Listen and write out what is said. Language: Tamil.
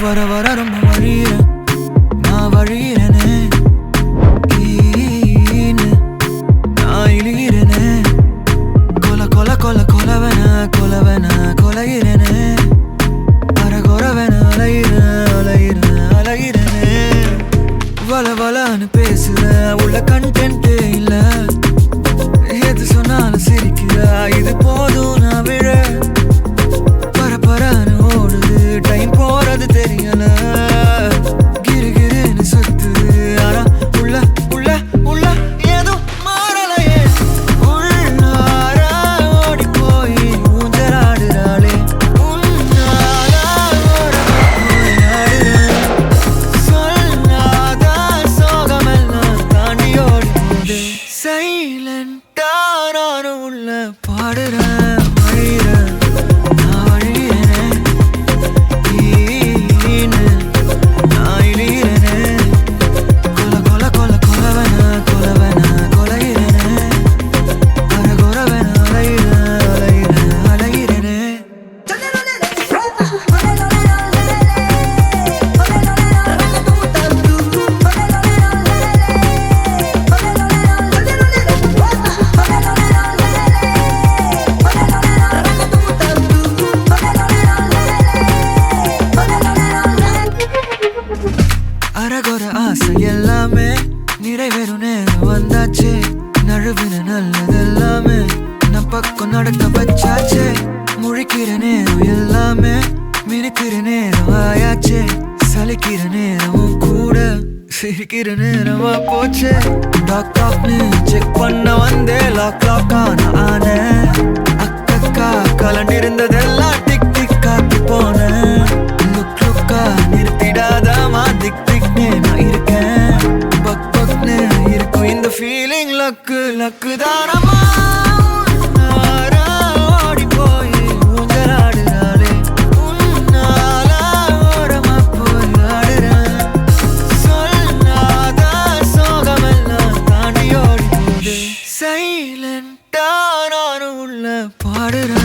வர வர ரொம்ப வழியிறேன் நான் வழியிறேனே நான் இழிகிறேனே கொல கொல கொல கொலவன கொலவன கொலைகிறேனே அரகொரவன அலைகிறேனே வள வளன்னு பேசுறேன் உள்ள கண்டென்ட்டே இல்ல எது சொன்னாலும் சிரிக்கிறா இது போதும் நான் விழ பரபரன்னு ஓடுது டைம் போறது தெரியல கிருகிருன்னு சுத்துது ஆனா உள்ள உள்ள உள்ள ஏதும் மாறலையே உள்ளார ஓடி போய் ஊஞ்சலாடுறாளே உன்னால போய் ஆடுறேன் சொல்லாத சோகமெல்லாம் தாண்டி ஓடி போகுது சைலண்டா நானும் உள்ள பாடுறேன் வழிகிறேன் அரகொர ஆசை எல்லாமே நிறைவேறும் நேரம் வந்தாச்சு நழுவின நல்லதெல்லாமே நம் பக்கம் நடக்க வச்சாச்சு முழிக்கிற நேரம் எல்லாமே மினுக்கிற நேரம் ஆயாச்சு சலிக்கிற நேரமும் கூட சிரிக்கிற நேரமா போச்சு டாக் டாக்னு செக் பண்ண வந்தே லாக் லாக் ஆன அக்கக்கா கலண்டிருந்ததெல்லாம் டிக் டிக் காட்டி போனேன் லுக் லுக்கா நிறுத்திடாதமா திக் திக்னே நான் இருக்கேன் பக் பக்னு இருக்கும் இந்த ஃபீலிங் லக்கு லக்கு தானமா ஓடி போய் ஊஞ்சலாடுறாளே உன்னால ஓரமா போய் ஆடுறேன் சொல்லாத சோகமெல்லாம் தாண்டி ஓடி போகுது சைலண்டா நானும் உள்ள பாடுறேன்